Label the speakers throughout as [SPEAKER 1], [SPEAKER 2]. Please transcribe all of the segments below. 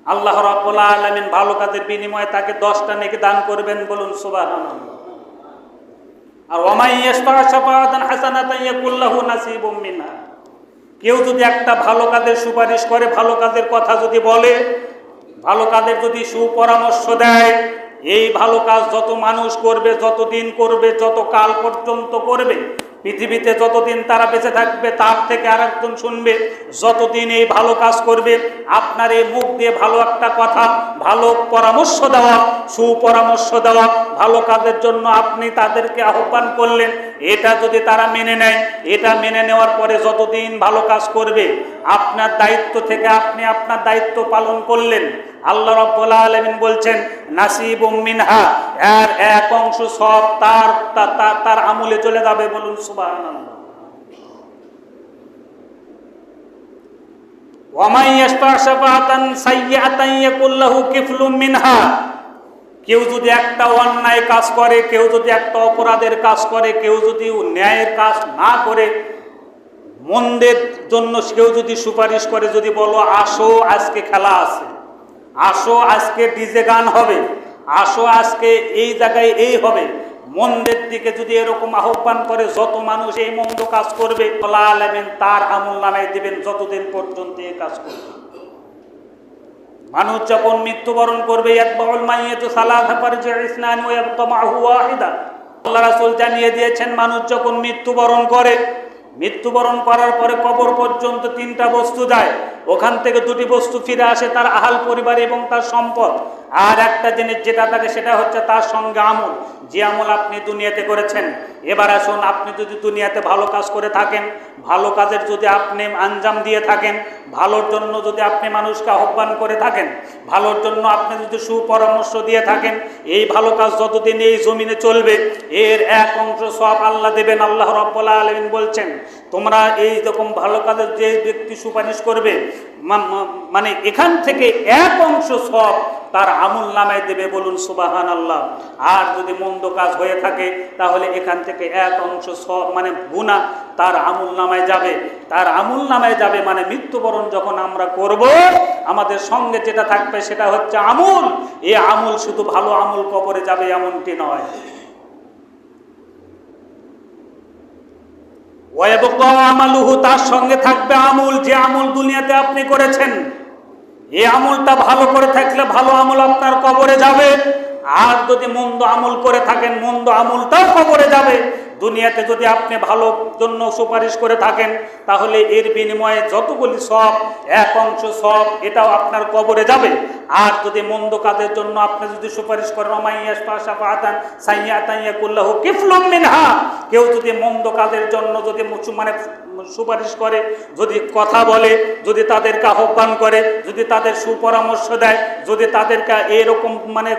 [SPEAKER 1] আল্লাহ রাব্বুল আলামিন ভালো কাজের বিনিময়ে তাকে 10টা নেকি দান করবেন, বলুন সুবহানাল্লাহ। আর ওয়ামাই ইয়াশফা শাফাআতান হাসানাতান ইয়াকুল লাহু নাসিবুম মিনহা, কেউ যদি একটা ভালো কাজের সুপারিশ করে, ভালো কাজের কথা যদি বলে, ভালো কাজের যদি সুপরামর্শ দেয়, এই ভালো কাজ যত মানুষ করবে, যতদিন করবে, যত কাল পর্যন্ত করবে, পৃথিবীতে যতদিন তারা বেঁচে থাকবে, তার থেকে আরেকজন শুনবে, যতদিন এই ভালো কাজ করবে, আপনার এই মুখ দিয়ে ভালো একটা কথা, ভালো পরামর্শ দেওয়া, সুপরামর্শ দেওয়া, ভালো কাজের জন্য আপনি তাদেরকে আহ্বান করলেন, এটা যদি তারা মেনে নেয়, এটা মেনে নেওয়ার পরে যতদিন ভালো কাজ করবে, আপনার দায়িত্ব থেকে আপনি আপনার দায়িত্ব পালন করলেন, আল্লাহ রাব্বুল আলামিন বলছেন নাসিবুম মিনহা, এর এক অংশ সব তার আমলে চলে যাবে, বলুন সুবহানাল্লাহ। ওয়ামাই ইয়াশফা শাফাআতান সাইয়্যাতান ইয়াকুল লাহু কিফলুম মিনহা, কেউ যদি একটা অন্যায় কাজ করে, কেউ যদি একটা অপরাধের কাজ করে, কেউ যদি ন্যায়ের কাজ না করে, মন্দের জন্য কেউ যদি সুপারিশ করে, যদি বলো আসো আজকে খেলা আছে, আসো আজকে ডিজে গান হবে, আসো আজকে এই জায়গায় এই হবে, মন্দের দিকে যদি এরকম আহ্বান করে, যত মানুষ এই মন্দ কাজ করবে, আল্লাহ আলামিন তার আমল নামায় দিবেন যতদিন পর্যন্ত এই কাজ করবে। মানুষ যখন মৃত্যুবরণ করবে, ইয়াতবাউল মাইয়িতু সালাসা ফারজি ইসনান ওয়া ইয়াবকা মাহু ওয়াহিদা, আল্লাহ রাসূল জানিয়ে দিয়েছেন, মানুষ যখন মৃত্যুবরণ করে, মৃত্যুবরণ করার পরে কবর পর্যন্ত 3টা বস্তু যায়, ওখান থেকে 2টি বস্তু ফিরে আসে, তার আহাল পরিবার এবং তার সম্পদ, আর একটা জিনিস যেটা থাকে সেটা হচ্ছে তার সঙ্গে আমল, যে আমল আপনি দুনিয়াতে করেছেন। এবার আসুন, আপনি যদি দুনিয়াতে ভালো কাজ করে থাকেন, ভালো কাজের যদি আপনি আঞ্জাম দিয়ে থাকেন, ভালোর জন্য যদি আপনি মানুষকে আহ্বান করে থাকেন, ভালোর জন্য আপনি যদি সুপরামর্শ দিয়ে থাকেন, এই ভালো কাজ যতদিন এই জমিনে চলবে, এর এক অংশ সব আল্লাহ দেবেন। আল্লাহ রাব্বুল আলামিন বলছেন, তোমরা এই রকম ভালো কাজের যে ব্যক্তি সুপারিশ করবে, মানে এখান থেকে এক অংশ সব তার আমল নামায় দেবে, বলুন সুবহানাল্লাহ। আর যদি মন্দ কাজ হয়ে থাকে, তাহলে এখান থেকে এক অংশ সব মানে গুনাহ তার আমল নামায় যাবে, তার আমল নামায় যাবে। মানে মৃত্যুবরণ যখন আমরা করব, আমাদের সঙ্গে যেটা থাকবে সেটা হচ্ছে আমল। এই আমল শুধু ভালো আমল কবরে যাবে এমনটি নয়, ওয়ায়াবকা আমালুহু, তার সঙ্গে থাকবে আমল, যে আমল দুনিয়াতে আপনি করেছেন, এই আমলটা ভালো করে থাকলে ভালো আমল আপনার কবরে যাবে, আর যদি মন্দ আমল করে থাকেন, মন্দ আমলটাও কবরে যাবে। দুনিয়াতে যদি আপনি ভালো জন্য সুপারিশ করে থাকেন, তাহলে এর বিনিময়ে যতগুলি সব, এক অংশ সব এটাও আপনার কবরে যাবে। আর যদি মন্দ কাজের জন্য আপনি যদি সুপারিশ করেন, ওয়ামাই ইয়াশফা শাফাআতান সাইয়্যাতান ইয়াকুল লাহু কিফলুম মিনহা, কেউ যদি মন্দ কাজের জন্য যদি মানে সুপারিশ করে, যদি কথা বলে, যদি তাদেরকে আহ্বান করে, যদি তাদের সুপরামর্শ দেয়, যদি তাদেরকে এরকম মানে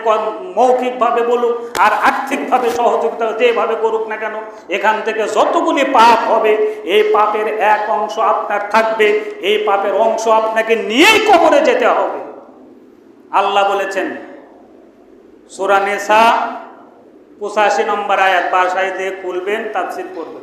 [SPEAKER 1] মৌখিকভাবে বলুক আর আর্থিকভাবে সহযোগিতা যেভাবে করুক না কেন, এখান থেকে যতগুলি পাপ হবে, এই পাপের এক অংশ আপনার থাকবে, এই পাপের অংশ আপনাকে নিয়েই কবরে যেতে হবে। আল্লাহ বলেছেন সূরা নিসা 85 নম্বর আয়াত, বাসায় দিয়ে খুলবেন, তাফসীর করবেন।